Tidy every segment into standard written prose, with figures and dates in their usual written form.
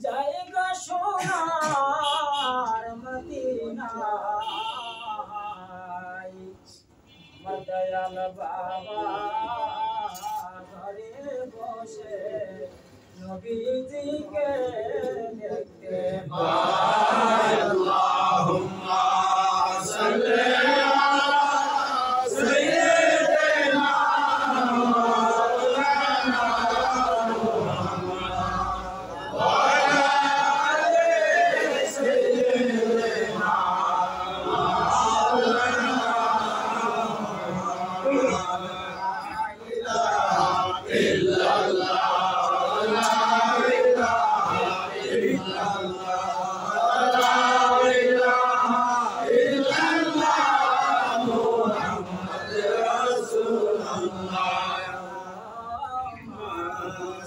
জায়গা সোনার মদিনায় মদয়াল বাবা ঘরে বসে নবীজিকে দেখতে পায়। আল্লাহুম্মা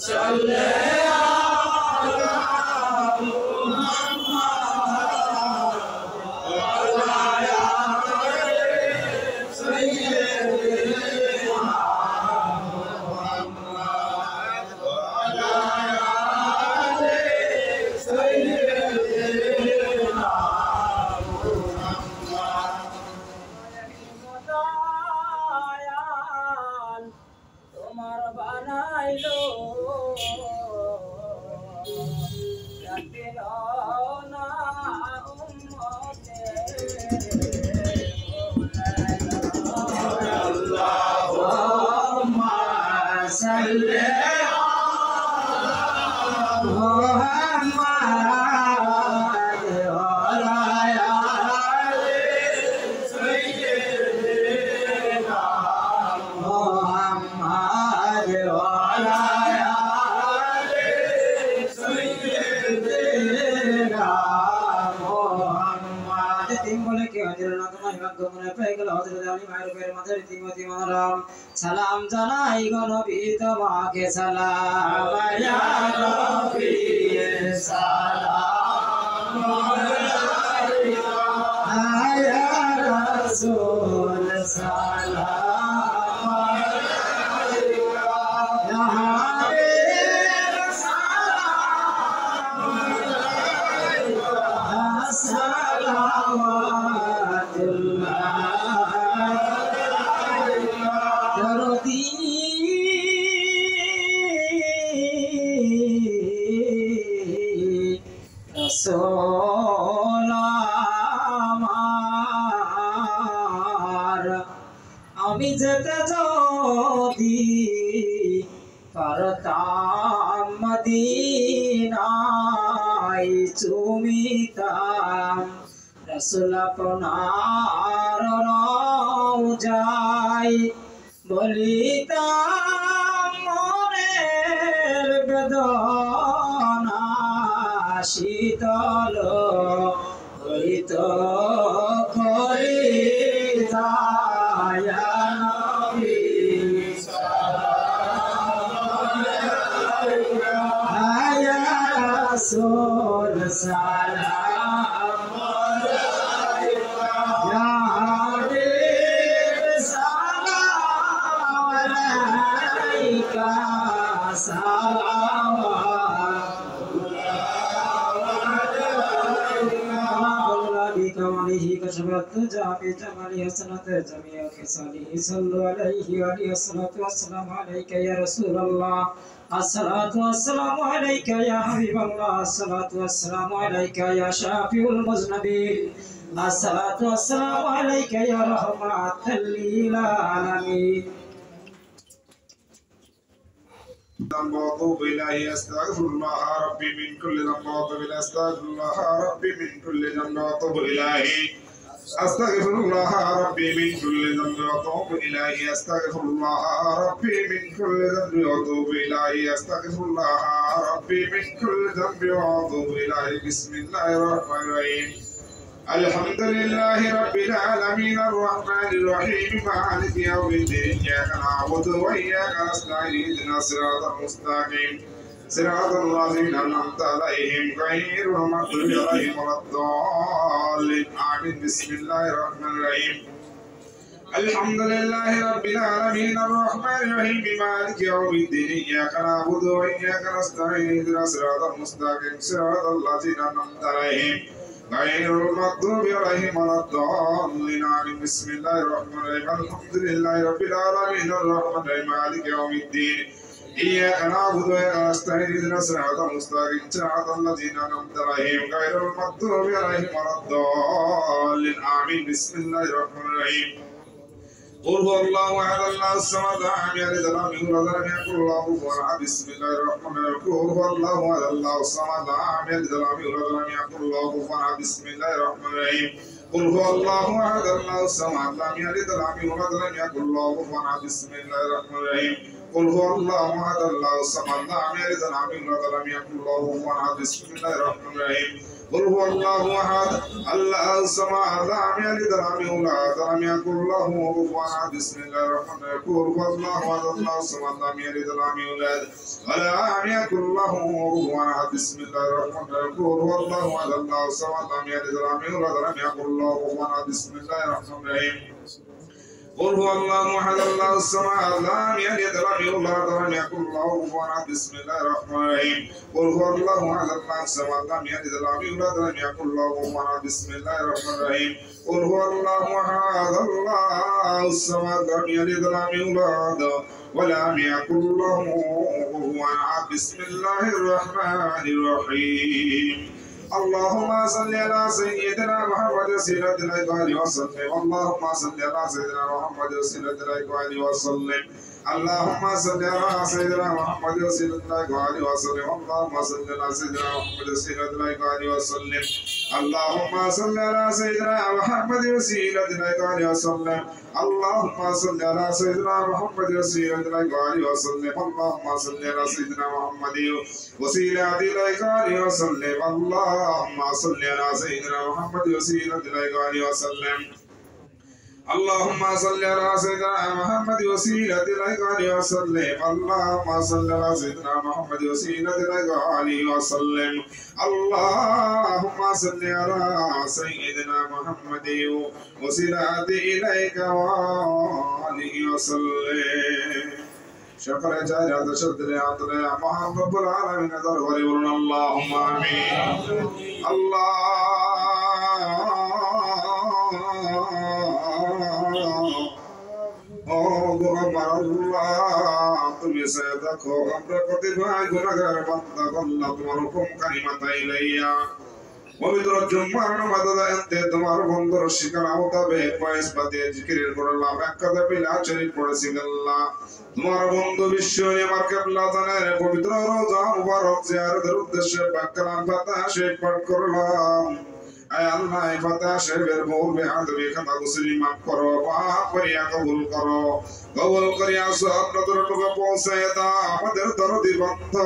সাল্লি তোমার বানাইলো না উম্মতে আল্লাহুম্মা সাল্লি সালাম জানাই গো নবী তোমাকে সালাম ইয়া নবী সালাম আলাইকা ইয়া রাসূল সালাম আলাইকা ইয়া হাবিব সালাম আলাইকা সালাওয়াতুল্লাহ আমি যেতে যদি পারতাম মদিনায় চুমিতাম রাসূল আপনার রওজায় বলিতাম মনের বেদনা শীতল হইত কলিজায় নবী সালাম আলাইকা ইয়া রাসূল সালাম আলাইকা ইয়া হাবিব সালাম আলাইকা بكماله كشفت جامع جماله حسنت جميع خصاله صلوا عليه وعليه الصلاة والسلام عليك يا رسول الله الصلاة والسلام عليك يا حبيب الله الصلاة والسلام عليك يا شافع المذنبين الصلاة والسلام عليك يا رحمة للعالمين ذنب وأتوب إليه أستغفر الله ربي من كل ذنب وأتوب إليه أستغفر الله ربي من كل ذنب وأتوب إليه أستغفر الله ربي من كل ذنب وأتوب إليه أستغفر الله ربي من كل ذنب وأتوب إليه أستغفر الله ربي من كل ذنب وأتوب إليه بسم الله الرحمن الرحيم الحمد لله رب العالمين الرحمن الرحيم مالك يوم الدين إياك نعبد وإياك نستعين اهدنا الصراط المستقيم صراط الذين أنعمت عليهم غير المغضوب عليهم ولا الضالين آمين بسم الله الرحمن الرحيم الحمد لله رب العالمين الرحمن الرحيم مالك يوم الدين إياك نعبد وإياك نستعين اهدنا الصراط المستقيم صراط الذين أنعمت عليهم غير المغضوب عليهم ولا الضالين آمين بسم الله الرحمن الرحيم الحمد لله رب العالمين الرحمن الرحيم مالك يوم الدين إياك نعبد وإياك نستعين اهدنا الصراط المستقيم صراط الذين أنعمت عليهم غير المغضوب عليهم ولا الضالين آمين بسم الله الرحمن الرحيم قل هو الله أحد الله الصمد لم يلد ولم يولد ولم يكن له كفوا أحد بسم الله الرحمن الرحيم قل هو الله أحد الله الصمد لم يلد ولم يولد ولم يكن له كفوا أحد بسم الله الرحمن الرحيم قل هو الله أحد الله الصمد لم يلد ولم يولد ولم يكن له كفوا أحد بسم الله الرحمن الرحيم قل هو الله أحد الله الصمد لم يلد ولم يولد ولم يكن له كفوا أحد بسم الله الرحمن الرحيم قل هو الله أحد الله الصمد لم يلد ولم يولد ولم يكن له كفوا أحد بسم الله الرحمن الرحيم قل هو الله أحد الله الصمد لم يلد ولم يولد ولم يكن له كفوا أحد بسم الله الرحمن الرحيم قل هو الله أحد الله الصمد لم يلد ولم يولد ولم يكن له كفوا أحد بسم الله الرحمن الرحيم قل هو الله أحد الله الصمد لم يلد ولم يولد ولم يكن له كفوا أحد بسم الله الرحمن الرحيم قل هو الله أحد الله الصمد لم يلد ولم يولد ولم يكن له كفوا أحد بسم الله الرحمن الرحيم قل هو الله أحد الله الصمد لم يلد ولم يولد ولم يكن له كفوا أحد بسم الله الرحمن الرحيم اللهم صل على سيدنا محمد سيدنا الأكوان وسلم اللهم صل على سيدنا محمد سيدنا الأكوان وسلم اللهم صل على سيدنا محمد سيدنا الأكوان وسلم اللهم صل على سيدنا محمد سيدنا الأكوان وسلم اللهم صل على سيدنا محمد سيدنا الأكوان وسلم اللهم صل على سيدنا محمد سيدنا الأكوان وسلم اللهم صل على سيدنا محمد وسيلة الأكوان وسلم اللهم صل على سيدنا محمد وسيلة الأكوان وسلم اللهم صل على سيدنا محمد وسيلة الأكوان وسلم اللهم صل على سيدنا محمد وسيلة الأكوان وسلم اللهم صل على سيدنا محمد وسيلة إليك وآله وسلم شكر جاري شد لعطر يا محمد رب العالمين ذروري اللهم آمين তুমি সে দেখো আমরা প্রতিভায় গুণাগার বান্দা আল্লাহ তোমার হুকুম কালিমাতা ইলাইয়া পবিত্র জুম্মার নামাজে এতে তোমার বন্ধুর শিকার আওতাবে পয়স পাতে জিকিরের করলাম একদা বিলা শরীফ পড়েছি আল্লাহ তোমার বন্ধু বিশ্ব আমার কিবলা জানের পবিত্র রোজা মুবারক জিয়ারতের উদ্দেশ্যে বাক্কালাম ফাতিহা শরীফ পাঠ করলাম আয় আল্লাহ ফাতিহা শরীফের মূল বেআদবি খাতা গুসলি মাফ করো পাপ করিয়া কবুল করিয়া সব নজরটুকু পৌঁছে দাও আমাদের দরদি বন্ধু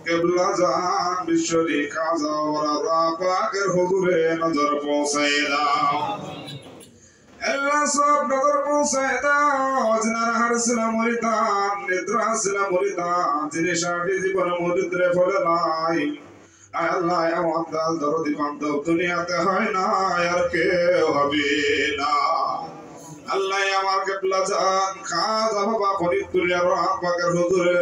কিবলা জান বিশ্বরি কাজা ওরা পাকের হুজুরে নজর পৌঁছে দাও আল্লাহ সব নজর পৌঁছে দাও যারা হারসিলা মরিদান নিদ্রা ছিল মরিদান যিনি সারাটি জীবন মরিদ্রে ফলে নাই আল্লাহ আমাদের দরদি বান্ধব দুনিয়াতে হয় না আর কেউ হবে না আল্লাহ আমার কিবলা জান খাজা বাবা ফরিদপুরিয়া রহমান পাকের হুজুরে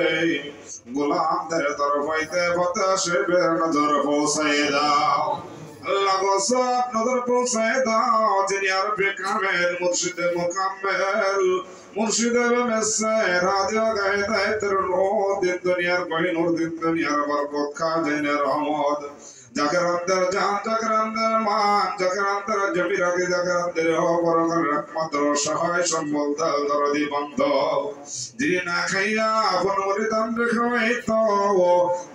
গোলামদের তরফ হইতে ফাতিহা শরীফের নজর পৌঁছে দাও আল্লাহ গো সব নজর পৌঁছে দাও যিনি আরবে কামেল মুর্শিদে মুকাম্মেল মুর্শিদে বেমেসে রাদিও গায়তে তের দিন দুনিয়ার কহিনুর দিন দুনিয়ার বরকত খাজেনে রহমত জাগরান্তর জান জাগরান্তর মান জাগরান্তর জমি রাখে জাগরান্তর অপরকার একমাত্র সহায় সম্বল দরদি বন্ধ যিনি না খাইয়া আপন মরিদন্দের খাওয়াইতো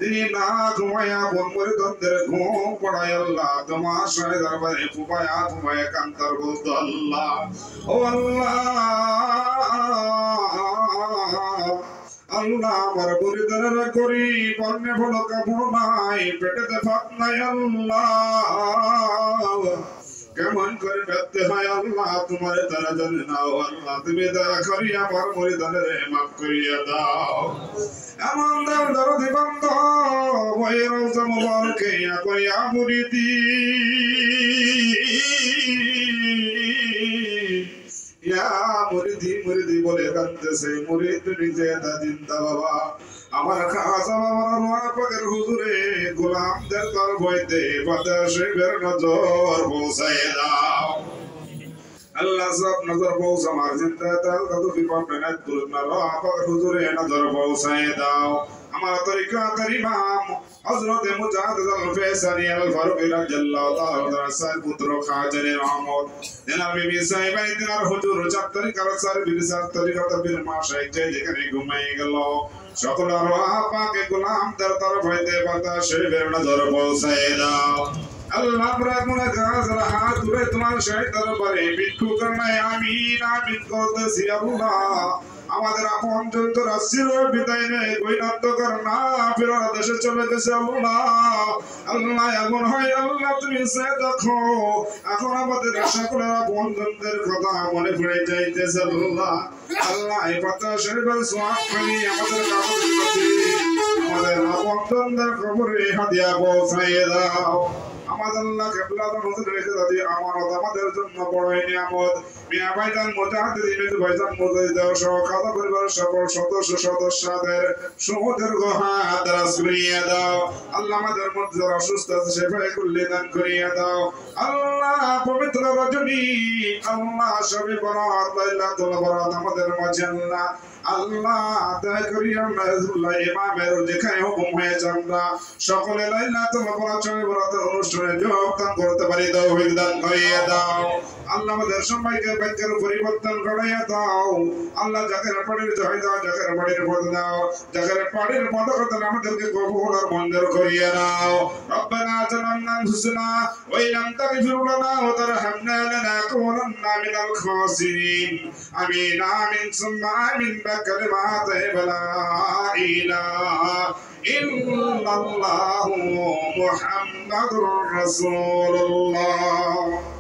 যিনি না ঘুমাইয়া আপন মরিদন্দের ঘুম পড়ায় আল্লাহ তোমার সহায় দরবারে ফুপায়া ফুপায়া কান্তার বলতো আল্লাহ ও আল্লাহ আমার পরিদারের করি বর্ণে বড় কাপড় নাই পেটেতে ভাত নাই আল্লাহ কেমন করে ব্যক্তি হয় আল্লাহ তোমার তারা জানে না আল্লাহ তুমি দয়া করি আমার পরিদারের মাফ করিয়া দাও এমন দাও দরদি বন্ধ ওই রওজা মুবারকে করিয়া মুরিদি মুরিদি মুরিদি বলে কাঁদতেছে মুরিদ নিজে জিন্দা বাবা আমার খাজা বাবার রোয়া পাকের হুজুরে গোলামদের তার ভয়তে বাতাসে বের নজর পৌঁছায় দাও আল্লাহ সব নজর পৌঁছা আমার জিন্দা তাল কত বিপদ না দূর না রোয়া পাকের হুজুরে নজর পৌঁছায় দাও আমার তরিকা ইমাম হযরত মুজাদ্দিদ আল-ফয়সালি আল-ফারুকী রাদিয়াল্লাহু তাআলা সাহেব পুত্র খাজা রহমত জনাব বিবি সাহেবা ইনার হুজুর চার তরিকার সার বিবি সার তরিকাত বীর মাশাইখ যেখানে ঘুমিয়ে গেল সকল রোয়া পাকে গোলাম তার ভয়তে বাতাসে বের নজর পৌঁছায় দাও আল্লাহ রাব্বুল গাজর হাত তুলে তোমার শয়তানের দরবারে ভিক্ষু করনাই আমিন আমিন করতেছি আল্লাহ আমাদের আপন যত রাশির বিদায় নেই গৈনান্ত কর না ফেরার দেশে চলে গেছে আল্লাহ আল্লাহ এমন হয় আল্লাহ তুমি সে দেখো এখন আমাদের সকলের আপন জনদের কথা মনে পড়ে যাইতেছে আল্লাহ আল্লাহ এই পাতা শরীফের সোয়াব করি আমাদের আমাদের আপন জনদের খবরে হাদিয়া পৌঁছাইয়ে দাও আমাদের আল্লাহ কিবলা নজর রেখে দাদি আমানত আমাদের জন্য বড় নিয়ামত মিয়া ভাইজান মুজাহিদিন ভাইজান মুজাহিদ সহ খাতা পরিবারের সকল সদস্যদের সুদীর্ঘ হায়াত দারাজ করিয়ে দাও আল্লাহ আমাদের মধ্যে যারা অসুস্থ আছে সেফায়ে কুল্লি দান করিয়ে দাও আল্লাহ পবিত্র রজনী আল্লাহ শবে বরাত লাইলাতুল বরাত আমাদের মাঝে আল্লাহ আল্লাহ দয়া করিয়া নাজুল্লাহ ইমামের যেখানে হুকুম হয়েছে আমরা সকলে লাইলাতুল বরাত শবে বরাতের অনুষ্ঠানে যোগদান করতে পারি তৌফিক দান করিয়ে দাও আল্লাহ আমাদের সবাইকে ভাগ্যের পরিবর্তন করাইয়া দাও আল্লাহ জাকের পাড়ির জয় দাও জাকের পাড়ির পদ দাও জাকের পাড়ির পদ কথা আমাদেরকে কবুল আর মঞ্জুর করিয়ে নাও রব্বানা জালামনা আনফুসানা ওয়া ইন তাগফির লানা ওয়া তারহামনা লানাকুনান্না মিনাল খাসিরিন আমিন আমিন সুম্মা আমিন بكلمات لا إله إلا الله محمد رسول الله